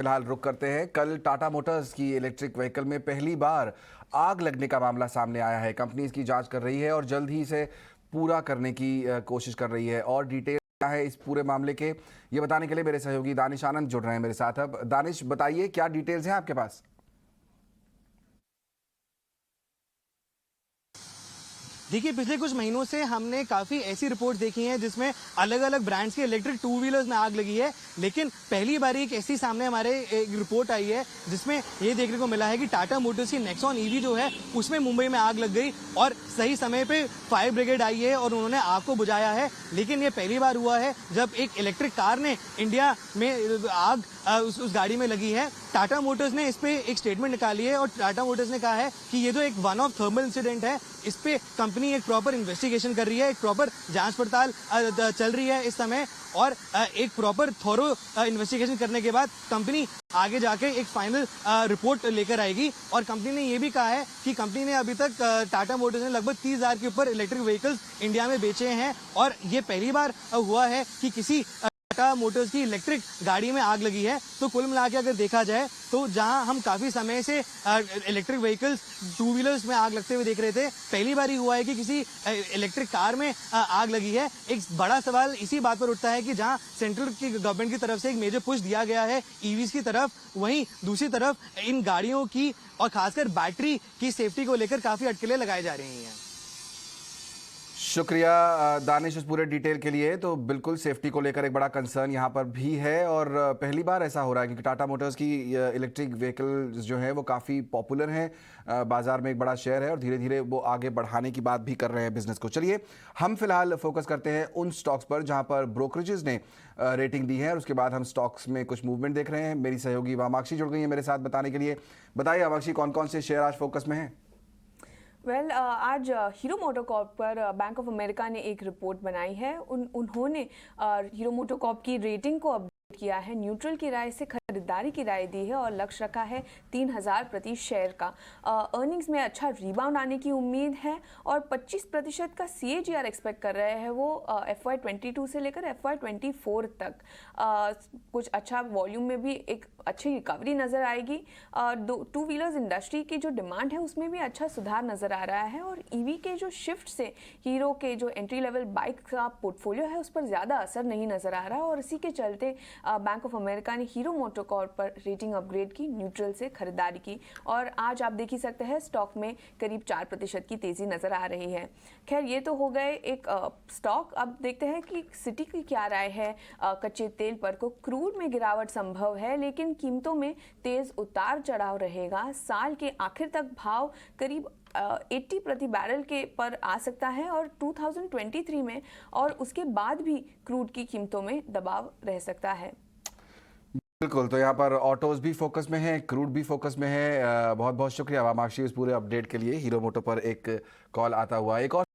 फिलहाल रुक करते हैं। कल टाटा मोटर्स की इलेक्ट्रिक व्हीकल में पहली बार आग लगने का मामला सामने आया है। कंपनी इसकी जांच कर रही है और जल्द ही इसे पूरा करने की कोशिश कर रही है। और डिटेल क्या है इस पूरे मामले के, ये बताने के लिए मेरे सहयोगी दानिश आनंद जुड़ रहे हैं मेरे साथ। अब दानिश, बताइए क्या डिटेल्स हैं आपके पास? देखिए, पिछले कुछ महीनों से हमने काफ़ी ऐसी रिपोर्ट देखी हैं जिसमें अलग अलग ब्रांड्स के इलेक्ट्रिक टू व्हीलर्स में आग लगी है। लेकिन पहली बार एक ऐसी सामने हमारे एक रिपोर्ट आई है जिसमें ये देखने को मिला है कि टाटा मोटर्स की नेक्सॉन ईवी जो है उसमें मुंबई में आग लग गई और सही समय पे फायर ब्रिगेड आई है और उन्होंने आग को बुझाया है। लेकिन ये पहली बार हुआ है जब एक इलेक्ट्रिक कार ने इंडिया में आग उस गाड़ी में लगी है। टाटा मोटर्स ने इस पे एक स्टेटमेंट निकाली है और टाटा मोटर्स ने कहा है कि ये जो एक वन ऑफ थर्मल इंसिडेंट है, इस पे कंपनी एक प्रॉपर इन्वेस्टिगेशन कर रही है, एक प्रॉपर जांच पड़ताल चल रही है इस समय और एक प्रॉपर थॉरो इन्वेस्टिगेशन करने के बाद कंपनी आगे जाके एक फाइनल रिपोर्ट लेकर आएगी। और कंपनी ने ये भी कहा है कि कंपनी ने अभी तक टाटा मोटर्स ने लगभग 30,000 के ऊपर इलेक्ट्रिक व्हीकल्स इंडिया में बेचे हैं और ये पहली बार हुआ है कि किसी टाटा मोटर्स की इलेक्ट्रिक गाड़ी में आग लगी है। तो कुल मिला के अगर देखा जाए तो जहां हम काफी समय से इलेक्ट्रिक व्हीकल्स टू व्हीलर्स में आग लगते हुए देख रहे थे, पहली बार ही हुआ है कि किसी इलेक्ट्रिक कार में आग लगी है। एक बड़ा सवाल इसी बात पर उठता है कि जहां सेंट्रल की गवर्नमेंट की तरफ से एक मेजर पुश दिया गया है ईवीज की तरफ, वहीं दूसरी तरफ इन गाड़ियों की और खासकर बैटरी की सेफ्टी को लेकर काफी अटकलें लगाई जा रही हैं। शुक्रिया दानिश इस पूरे डिटेल के लिए। तो बिल्कुल सेफ्टी को लेकर एक बड़ा कंसर्न यहाँ पर भी है और पहली बार ऐसा हो रहा है क्योंकि टाटा मोटर्स की इलेक्ट्रिक व्हीकल जो है वो काफ़ी पॉपुलर है, बाजार में एक बड़ा शेयर है और धीरे धीरे वो आगे बढ़ाने की बात भी कर रहे हैं बिजनेस को। चलिए हम फिलहाल फोकस करते हैं उन स्टॉक्स पर जहाँ पर ब्रोकरेजेस ने रेटिंग दी है और उसके बाद हम स्टॉक्स में कुछ मूवमेंट देख रहे हैं। मेरी सहयोगी वामाक्षी जुड़ गई है मेरे साथ बताने के लिए। बताइए वामाक्षी, कौन कौन से शेयर आज फोकस में हैं? आज हीरो मोटोकॉर्प पर बैंक ऑफ अमेरिका ने एक रिपोर्ट बनाई है। उन्होंने हीरो मोटोकॉर्प की रेटिंग को अपडेट किया है, न्यूट्रल की राय से खरीदारी की राय दी है और लक्ष्य रखा है 3,000 प्रति शेयर का। अर्निंग्स में अच्छा रिबाउंड आने की उम्मीद है और 25% का CAGR एक्सपेक्ट कर रहे हैं वो FY22 से लेकर FY24 तक। कुछ अच्छा वॉल्यूम में भी एक अच्छी रिकवरी नज़र आएगी। टू व्हीलर्स इंडस्ट्री की जो डिमांड है उसमें भी अच्छा सुधार नज़र आ रहा है और ईवी के जो शिफ्ट से हीरो के जो एंट्री लेवल बाइक का पोर्टफोलियो है उस पर ज़्यादा असर नहीं नज़र आ रहा है और इसी के चलते बैंक ऑफ अमेरिका ने हीरो मोटोकॉर्प पर रेटिंग अपग्रेड की, न्यूट्रल से खरीदारी की और आज आप देख ही सकते हैं स्टॉक में करीब 4% की तेज़ी नज़र आ रही है। खैर ये तो हो गए एक स्टॉक। अब देखते हैं कि सिटी की क्या राय है कच्चे तेल पर। को क्रूड में गिरावट संभव है लेकिन कीमतों में तेज उतार चढ़ाव रहेगा। साल के आखिर तक भाव करीब 80 प्रति बैरल के पर आ सकता है और 2023 में और उसके बाद भी क्रूड की कीमतों में दबाव रह सकता है। बिल्कुल, तो यहाँ पर ऑटोज भी फोकस में है, क्रूड भी फोकस में है। बहुत बहुत शुक्रिया वामाक्षी इस पूरे अपडेट के लिए। हीरो मोटो पर एक कॉल आता हुआ एक और